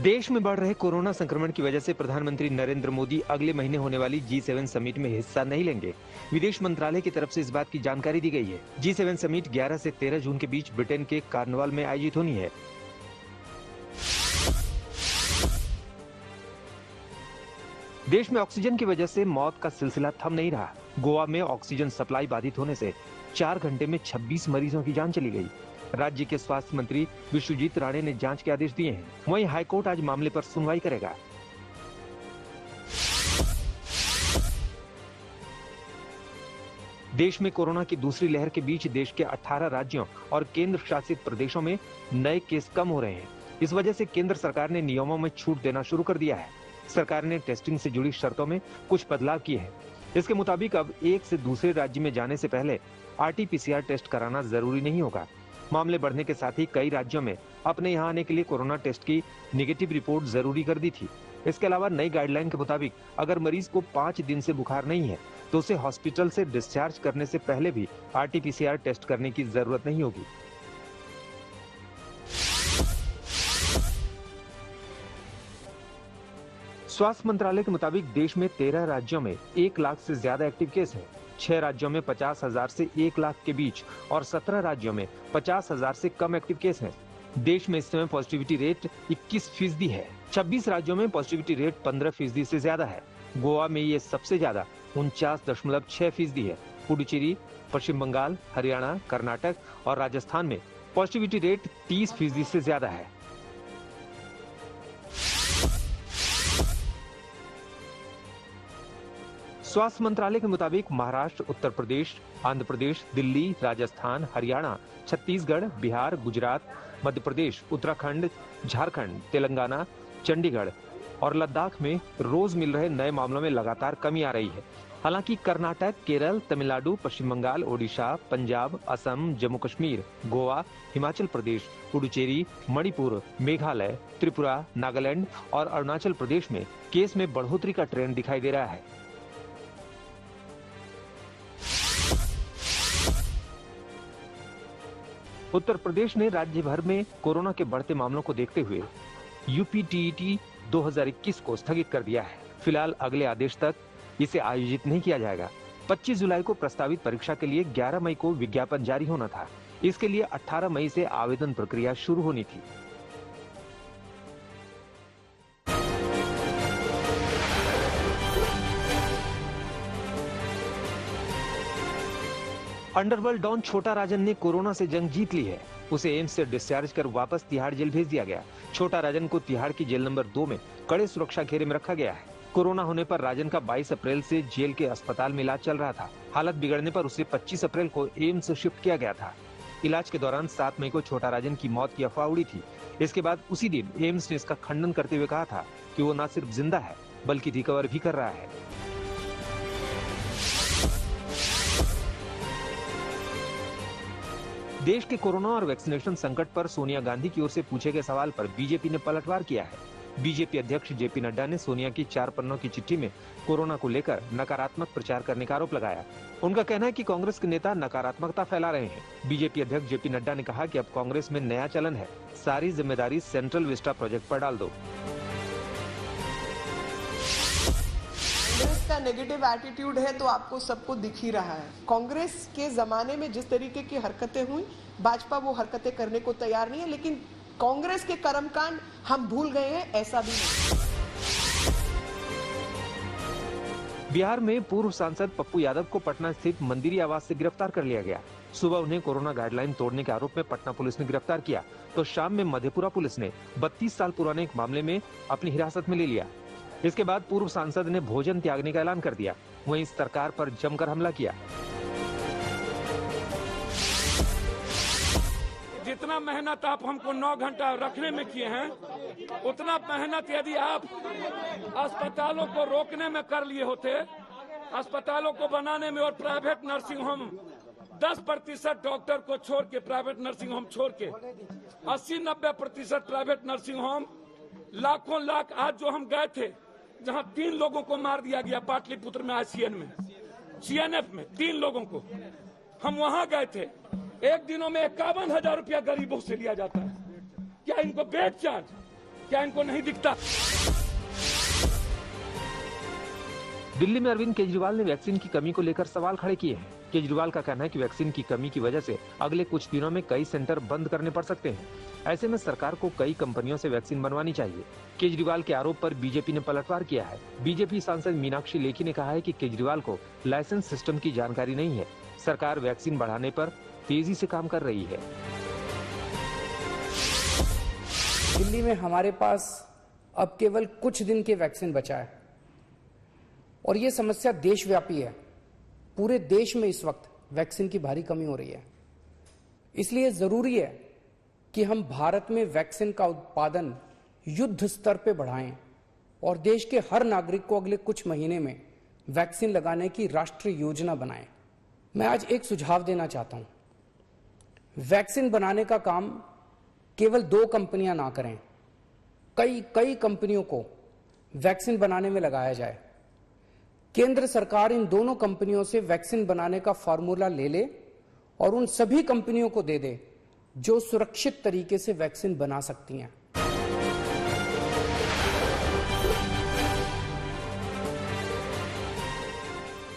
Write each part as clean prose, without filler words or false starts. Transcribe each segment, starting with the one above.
देश में बढ़ रहे कोरोना संक्रमण की वजह से प्रधानमंत्री नरेंद्र मोदी अगले महीने होने वाली G7 समिट में हिस्सा नहीं लेंगे। विदेश मंत्रालय की तरफ से इस बात की जानकारी दी गई है। G7 समिट 11 से 13 जून के बीच ब्रिटेन के कार्नवाल में आयोजित होनी है। देश में ऑक्सीजन की वजह से मौत का सिलसिला थम नहीं रहा। गोवा में ऑक्सीजन सप्लाई बाधित होने से 4 घंटे में 26 मरीजों की जान चली गई। राज्य के स्वास्थ्य मंत्री विश्वजीत राणे ने जांच के आदेश दिए हैं। वहीं हाईकोर्ट आज मामले पर सुनवाई करेगा। देश में कोरोना की दूसरी लहर के बीच देश के 18 राज्यों और केंद्र शासित प्रदेशों में नए केस कम हो रहे हैं। इस वजह से केंद्र सरकार ने नियमों में छूट देना शुरू कर दिया है। सरकार ने टेस्टिंग से जुड़ी शर्तों में कुछ बदलाव किए हैं। इसके मुताबिक अब एक से दूसरे राज्य में जाने से पहले RT-PCR टेस्ट कराना जरूरी नहीं होगा। मामले बढ़ने के साथ ही कई राज्यों में अपने यहां आने के लिए कोरोना टेस्ट की नेगेटिव रिपोर्ट जरूरी कर दी थी। इसके अलावा नई गाइडलाइन के मुताबिक अगर मरीज को 5 दिन से बुखार नहीं है तो उसे हॉस्पिटल से डिस्चार्ज करने से पहले भी RT-PCR टेस्ट करने की जरूरत नहीं होगी। स्वास्थ्य मंत्रालय के मुताबिक देश में 13 राज्यों में 1 लाख से ज्यादा एक्टिव केस हैं। 6 राज्यों में 50,000 से 1 लाख के बीच और 17 राज्यों में 50,000 से कम एक्टिव केस हैं। देश में इस समय पॉजिटिविटी रेट 21% है। 26 राज्यों में पॉजिटिविटी रेट 15% से ज्यादा है। गोवा में ये सबसे ज्यादा 49.6% है। पुडुचेरी, पश्चिम बंगाल, हरियाणा, कर्नाटक और राजस्थान में पॉजिटिविटी रेट 30% से ज्यादा है। स्वास्थ्य मंत्रालय के मुताबिक महाराष्ट्र, उत्तर प्रदेश, आंध्र प्रदेश, दिल्ली, राजस्थान, हरियाणा, छत्तीसगढ़, बिहार, गुजरात, मध्य प्रदेश, उत्तराखंड, झारखंड, तेलंगाना, चंडीगढ़ और लद्दाख में रोज मिल रहे नए मामलों में लगातार कमी आ रही है। हालांकि कर्नाटक, केरल, तमिलनाडु, पश्चिम बंगाल, ओडिशा, पंजाब, असम, जम्मू कश्मीर, गोवा, हिमाचल प्रदेश, पुडुचेरी, मणिपुर, मेघालय, त्रिपुरा, नागालैंड और अरुणाचल प्रदेश में केस में बढ़ोतरी का ट्रेंड दिखाई दे रहा है। उत्तर प्रदेश ने राज्य भर में कोरोना के बढ़ते मामलों को देखते हुए UPTET 2021 को स्थगित कर दिया है। फिलहाल अगले आदेश तक इसे आयोजित नहीं किया जाएगा। 25 जुलाई को प्रस्तावित परीक्षा के लिए 11 मई को विज्ञापन जारी होना था। इसके लिए 18 मई से आवेदन प्रक्रिया शुरू होनी थी। अंडरवर्ल्ड डॉन छोटा राजन ने कोरोना से जंग जीत ली है। उसे एम्स से डिस्चार्ज कर वापस तिहाड़ जेल भेज दिया गया। छोटा राजन को तिहाड़ की जेल नंबर 2 में कड़े सुरक्षा घेरे में रखा गया है। कोरोना होने पर राजन का 22 अप्रैल से जेल के अस्पताल में इलाज चल रहा था। हालत बिगड़ने पर उसे 25 अप्रैल को एम्स शिफ्ट किया गया था। इलाज के दौरान 7 मई को छोटा राजन की मौत की अफवाह उड़ी थी। इसके बाद उसी दिन एम्स ने इसका खंडन करते हुए कहा था कि वो न सिर्फ जिंदा है बल्कि रिकवर भी कर रहा है। देश के कोरोना और वैक्सीनेशन संकट पर सोनिया गांधी की ओर से पूछे गए सवाल पर बीजेपी ने पलटवार किया है। बीजेपी अध्यक्ष JP नड्डा ने सोनिया की 4 पन्नों की चिट्ठी में कोरोना को लेकर नकारात्मक प्रचार करने का आरोप लगाया। उनका कहना है कि कांग्रेस के नेता नकारात्मकता फैला रहे हैं। बीजेपी अध्यक्ष JP नड्डा ने कहा कि अब कांग्रेस में नया चलन है, सारी जिम्मेदारी सेंट्रल विस्टा प्रोजेक्ट पर डाल दो। कांग्रेस का नेगेटिव एटीट्यूड है तो आपको सबको दिख ही रहा है। कांग्रेस के जमाने में जिस तरीके की हरकतें हुई, भाजपा वो हरकतें करने को तैयार नहीं है, लेकिन कांग्रेस के कर्मकांड हम भूल गए हैं, ऐसा भी नहीं। बिहार में पूर्व सांसद पप्पू यादव को पटना स्थित मंदिरी आवास से गिरफ्तार कर लिया गया। सुबह उन्हें कोरोना गाइडलाइन तोड़ने के आरोप में पटना पुलिस ने गिरफ्तार किया, तो शाम में मधेपुरा पुलिस ने 32 साल पुराने एक मामले में अपनी हिरासत में ले लिया। इसके बाद पूर्व सांसद ने भोजन त्यागने का ऐलान कर दिया। वहीं सरकार पर जमकर हमला किया। जितना मेहनत आप हमको 9 घंटा रखने में किए हैं, उतना मेहनत यदि आप अस्पतालों को रोकने में कर लिए होते, अस्पतालों को बनाने में और प्राइवेट नर्सिंग होम 10% डॉक्टर को छोड़ के, प्राइवेट नर्सिंग होम छोड़ के 80-90% प्राइवेट नर्सिंग होम, लाखों लाख। आज जो हम गए थे जहां 3 लोगों को मार दिया गया पाटलिपुत्र में, ICN में, CNF में 3 लोगों को, हम वहां गए थे। एक दिनों में 51,000 रुपया गरीबों से लिया जाता है। क्या इनको बेड चार्ज क्या इनको नहीं दिखता? दिल्ली में अरविंद केजरीवाल ने वैक्सीन की कमी को लेकर सवाल खड़े किए हैं। केजरीवाल का कहना है कि वैक्सीन की कमी की वजह से अगले कुछ दिनों में कई सेंटर बंद करने पड़ सकते हैं। ऐसे में सरकार को कई कंपनियों से वैक्सीन बनवानी चाहिए। केजरीवाल के आरोप पर बीजेपी ने पलटवार किया है। बीजेपी सांसद मीनाक्षी लेखी ने कहा है कि केजरीवाल को लाइसेंस सिस्टम की जानकारी नहीं है। सरकार वैक्सीन बढ़ाने पर तेजी से काम कर रही है। दिल्ली में हमारे पास अब केवल कुछ दिन के वैक्सीन बचा है और ये समस्या देशव्यापी है। पूरे देश में इस वक्त वैक्सीन की भारी कमी हो रही है। इसलिए जरूरी है कि हम भारत में वैक्सीन का उत्पादन युद्ध स्तर पे बढ़ाएं और देश के हर नागरिक को अगले कुछ महीने में वैक्सीन लगाने की राष्ट्रीय योजना बनाएं। मैं आज एक सुझाव देना चाहता हूं। वैक्सीन बनाने का काम केवल 2 कंपनियां ना करें, कई कंपनियों को वैक्सीन बनाने में लगाया जाए। केंद्र सरकार इन दोनों कंपनियों से वैक्सीन बनाने का फार्मूला ले ले और उन सभी कंपनियों को दे दे जो सुरक्षित तरीके से वैक्सीन बना सकती हैं।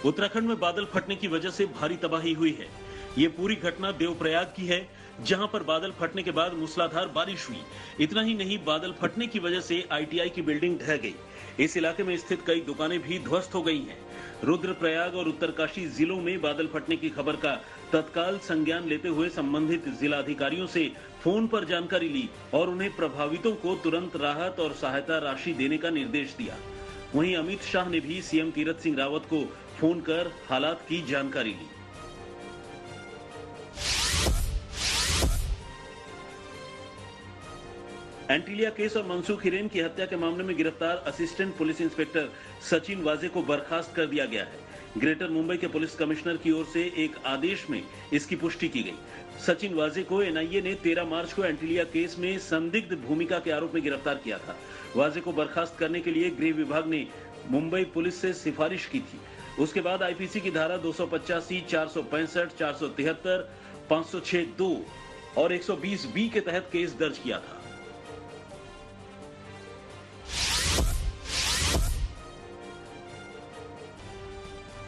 उत्तराखंड में बादल फटने की वजह से भारी तबाही हुई है। ये पूरी घटना देवप्रयाग की है, जहां पर बादल फटने के बाद मूसलाधार बारिश हुई। इतना ही नहीं, बादल फटने की वजह से ITI की बिल्डिंग ढह गई। इस इलाके में स्थित कई दुकानें भी ध्वस्त हो गई हैं। रुद्रप्रयाग और उत्तरकाशी जिलों में बादल फटने की खबर का तत्काल संज्ञान लेते हुए संबंधित जिला अधिकारियों से फोन पर जानकारी ली और उन्हें प्रभावितों को तुरंत राहत और सहायता राशि देने का निर्देश दिया। वहीं अमित शाह ने भी CM तीरथ सिंह रावत को फोन कर हालात की जानकारी ली। एंटीलिया केस और मनसूख हिरेन की हत्या के मामले में गिरफ्तार असिस्टेंट पुलिस इंस्पेक्टर सचिन वाजे को बर्खास्त कर दिया गया है। ग्रेटर मुंबई के पुलिस कमिश्नर की ओर से एक आदेश में इसकी पुष्टि की गई। सचिन वाजे को NIA ने 13 मार्च को एंटीलिया केस में संदिग्ध भूमिका के आरोप में गिरफ्तार किया था। वाजे को बर्खास्त करने के लिए गृह विभाग ने मुंबई पुलिस से सिफारिश की थी। उसके बाद IPC की धारा 285, 465, 473, 506(2) और 120B के तहत केस दर्ज किया था।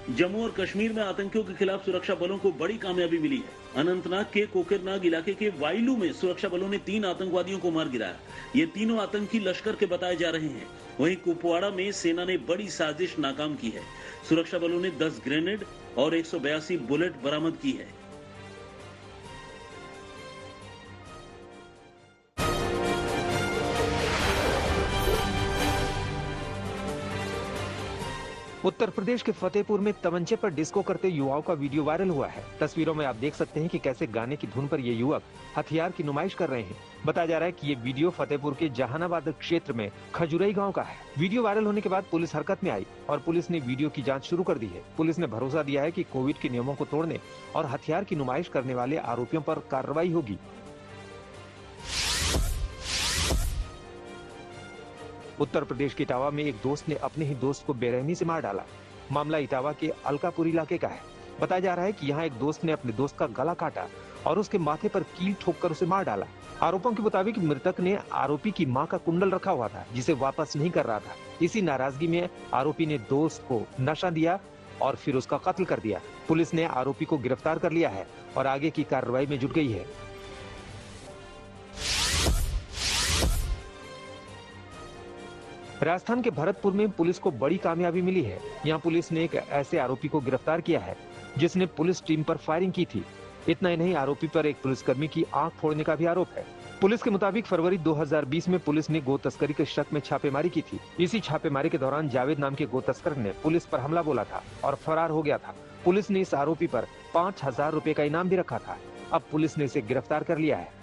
जम्मू और कश्मीर में आतंकियों के खिलाफ सुरक्षा बलों को बड़ी कामयाबी मिली है। अनंतनाग के कोकरनाग इलाके के वाइलू में सुरक्षा बलों ने 3 आतंकवादियों को मार गिराया। ये तीनों आतंकी लश्कर के बताए जा रहे हैं। वहीं कुपवाड़ा में सेना ने बड़ी साजिश नाकाम की है। सुरक्षा बलों ने 10 ग्रेनेड और 182 बुलेट बरामद की है। उत्तर प्रदेश के फतेहपुर में तमंचे पर डिस्को करते युवाओं का वीडियो वायरल हुआ है। तस्वीरों में आप देख सकते हैं कि कैसे गाने की धुन पर ये युवक हथियार की नुमाइश कर रहे हैं। बताया जा रहा है कि ये वीडियो फतेहपुर के जहानाबाद क्षेत्र में खजुरई गांव का है। वीडियो वायरल होने के बाद पुलिस हरकत में आई और पुलिस ने वीडियो की जांच शुरू कर दी है। पुलिस ने भरोसा दिया है कि कोविड के नियमों को तोड़ने और हथियार की नुमाइश करने वाले आरोपियों पर कार्रवाई होगी। उत्तर प्रदेश के इटावा में एक दोस्त ने अपने ही दोस्त को बेरहमी से मार डाला। मामला इटावा के अलकापुर इलाके का है। बताया जा रहा है कि यहाँ एक दोस्त ने अपने दोस्त का गला काटा और उसके माथे पर कील ठोककर उसे मार डाला। आरोपों के मुताबिक मृतक ने आरोपी की मां का कुंडल रखा हुआ था, जिसे वापस नहीं कर रहा था। इसी नाराजगी में आरोपी ने दोस्त को नशा दिया और फिर उसका कत्ल कर दिया। पुलिस ने आरोपी को गिरफ्तार कर लिया है और आगे की कार्रवाई में जुट गई है। राजस्थान के भरतपुर में पुलिस को बड़ी कामयाबी मिली है। यहाँ पुलिस ने एक ऐसे आरोपी को गिरफ्तार किया है जिसने पुलिस टीम पर फायरिंग की थी। इतना ही नहीं, आरोपी पर एक पुलिसकर्मी की आंख फोड़ने का भी आरोप है। पुलिस के मुताबिक फरवरी 2020 में पुलिस ने गो तस्करी के शक में छापेमारी की थी। इसी छापेमारी के दौरान जावेद नाम के गो तस्कर ने पुलिस पर हमला बोला था और फरार हो गया था। पुलिस ने इस आरोपी पर 5000 रुपए का इनाम भी रखा था। अब पुलिस ने इसे गिरफ्तार कर लिया है।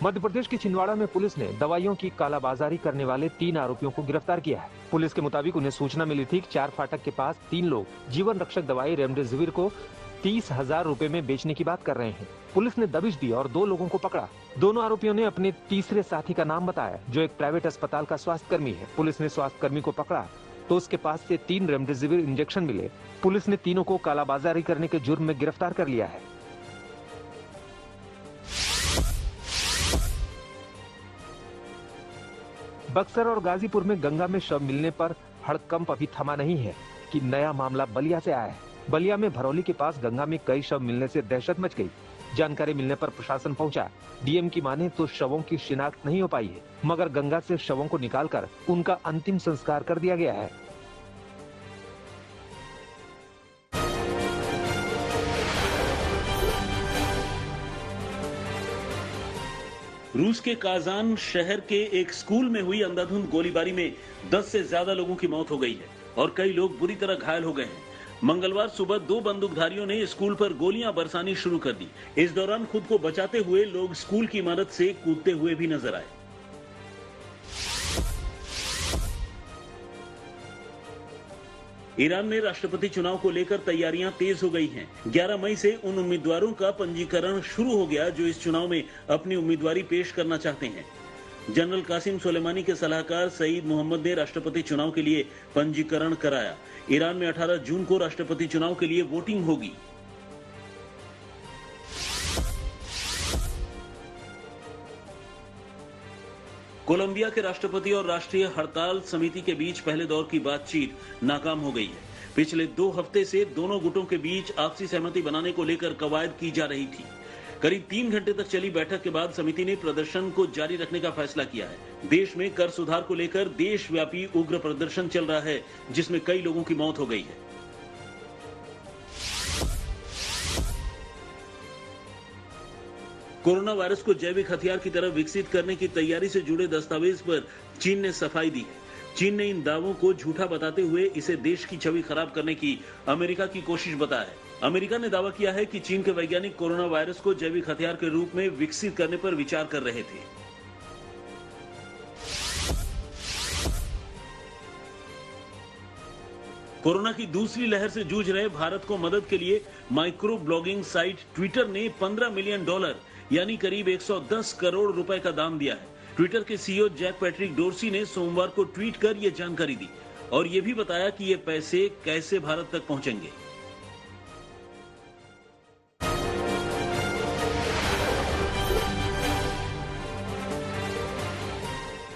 मध्य प्रदेश के छिंदवाड़ा में पुलिस ने दवाइयों की कालाबाजारी करने वाले 3 आरोपियों को गिरफ्तार किया है। पुलिस के मुताबिक उन्हें सूचना मिली थी कि 4 फाटक के पास 3 लोग जीवन रक्षक दवाई रेमडेसिविर को 30,000 रुपए में बेचने की बात कर रहे हैं। पुलिस ने दबिश दी और 2 लोगों को पकड़ा। दोनों आरोपियों ने अपने तीसरे साथी का नाम बताया, जो एक प्राइवेट अस्पताल का स्वास्थ्य कर्मी है। पुलिस ने स्वास्थ्य कर्मी को पकड़ा तो उसके पास से 3 रेमडेसिविर इंजेक्शन मिले। पुलिस ने तीनों को कालाबाजारी करने के जुर्म में गिरफ्तार कर लिया है। बक्सर और गाजीपुर में गंगा में शव मिलने पर हड़कंप अभी थमा नहीं है कि नया मामला बलिया से आया है। बलिया में भरौली के पास गंगा में कई शव मिलने से दहशत मच गई। जानकारी मिलने पर प्रशासन पहुंचा। डीएम की माने तो शवों की शिनाख्त नहीं हो पाई है, मगर गंगा से शवों को निकालकर उनका अंतिम संस्कार कर दिया गया है। रूस के काजान शहर के एक स्कूल में हुई अंधाधुंध गोलीबारी में 10 से ज्यादा लोगों की मौत हो गई है और कई लोग बुरी तरह घायल हो गए हैं। मंगलवार सुबह 2 बंदूकधारियों ने स्कूल पर गोलियां बरसानी शुरू कर दी। इस दौरान खुद को बचाते हुए लोग स्कूल की इमारत से कूदते हुए भी नजर आए। ईरान में राष्ट्रपति चुनाव को लेकर तैयारियां तेज हो गई हैं। 11 मई से उन उम्मीदवारों का पंजीकरण शुरू हो गया जो इस चुनाव में अपनी उम्मीदवारी पेश करना चाहते हैं। जनरल कासिम सुलेमानी के सलाहकार सईद मोहम्मद ने राष्ट्रपति चुनाव के लिए पंजीकरण कराया। ईरान में 18 जून को राष्ट्रपति चुनाव के लिए वोटिंग होगी। कोलंबिया के राष्ट्रपति और राष्ट्रीय हड़ताल समिति के बीच पहले दौर की बातचीत नाकाम हो गई है। पिछले 2 हफ्ते से दोनों गुटों के बीच आपसी सहमति बनाने को लेकर कवायद की जा रही थी। करीब 3 घंटे तक चली बैठक के बाद समिति ने प्रदर्शन को जारी रखने का फैसला किया है। देश में कर सुधार को लेकर देशव्यापी उग्र प्रदर्शन चल रहा है, जिसमें कई लोगों की मौत हो गई है। कोरोना वायरस को जैविक हथियार की तरह विकसित करने की तैयारी से जुड़े दस्तावेज पर चीन ने सफाई दी है। चीन ने इन दावों को झूठा बताते हुए इसे देश की छवि खराब करने की अमेरिका की कोशिश बताया है। अमेरिका ने दावा किया है कि चीन के वैज्ञानिक कोरोना वायरस को जैविक हथियार के रूप में विकसित करने पर विचार कर रहे थे। कोरोना की दूसरी लहर से जूझ रहे भारत को मदद के लिए माइक्रो ब्लॉगिंग साइट ट्विटर ने $15 मिलियन यानी करीब 110 करोड़ रुपए का दान दिया है। ट्विटर के सीईओ जैक पैट्रिक डोर्सी ने सोमवार को ट्वीट कर यह जानकारी दी और यह भी बताया कि ये पैसे कैसे भारत तक पहुंचेंगे।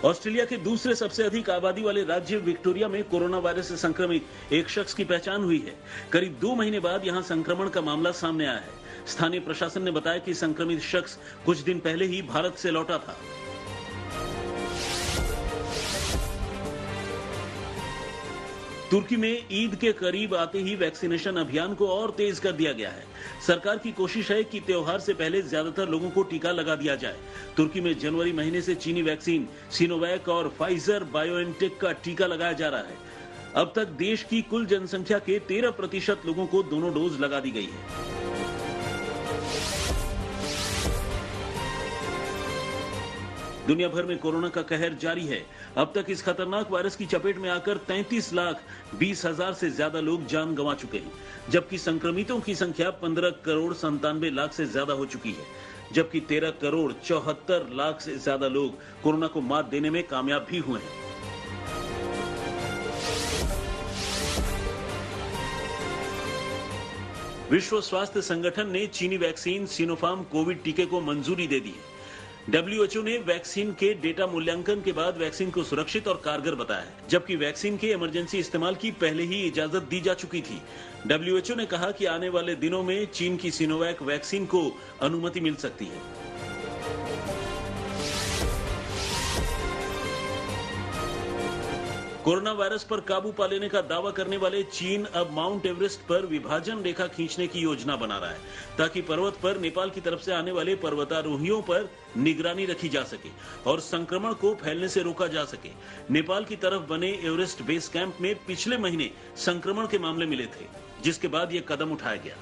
ऑस्ट्रेलिया के दूसरे सबसे अधिक आबादी वाले राज्य विक्टोरिया में कोरोना वायरस से संक्रमित एक शख्स की पहचान हुई है। करीब 2 महीने बाद यहां संक्रमण का मामला सामने आया है। स्थानीय प्रशासन ने बताया कि संक्रमित शख्स कुछ दिन पहले ही भारत से लौटा था। तुर्की में ईद के करीब आते ही वैक्सीनेशन अभियान को और तेज कर दिया गया है। सरकार की कोशिश है कि त्योहार से पहले ज्यादातर लोगों को टीका लगा दिया जाए। तुर्की में जनवरी महीने से चीनी वैक्सीन सिनोवैक और फाइजर बायोएनटेक का टीका लगाया जा रहा है। अब तक देश की कुल जनसंख्या के 13% लोगों को दोनों डोज लगा दी गई है। दुनिया भर में कोरोना का कहर जारी है। अब तक इस खतरनाक वायरस की चपेट में आकर 33,20,000 से ज्यादा लोग जान गंवा चुके हैं, जबकि संक्रमितों की संख्या 15 करोड़ 97 लाख से ज्यादा हो चुकी है, जबकि 13 करोड़ 74 लाख से ज्यादा लोग कोरोना को मात देने में कामयाब भी हुए हैं। विश्व स्वास्थ्य संगठन ने चीनी वैक्सीन सिनोफार्म कोविड टीके को मंजूरी दे दी है। WHO ने वैक्सीन के डेटा मूल्यांकन के बाद वैक्सीन को सुरक्षित और कारगर बताया है, जबकि वैक्सीन के इमरजेंसी इस्तेमाल की पहले ही इजाजत दी जा चुकी थी। WHO ने कहा कि आने वाले दिनों में चीन की सिनोवैक वैक्सीन को अनुमति मिल सकती है। कोरोना वायरस पर काबू पा लेने का दावा करने वाले चीन अब माउंट एवरेस्ट पर विभाजन रेखा खींचने की योजना बना रहा है, ताकि पर्वत पर नेपाल की तरफ से आने वाले पर्वतारोहियों पर निगरानी रखी जा सके और संक्रमण को फैलने से रोका जा सके। नेपाल की तरफ बने एवरेस्ट बेस कैंप में पिछले महीने संक्रमण के मामले मिले थे, जिसके बाद यह कदम उठाया गया।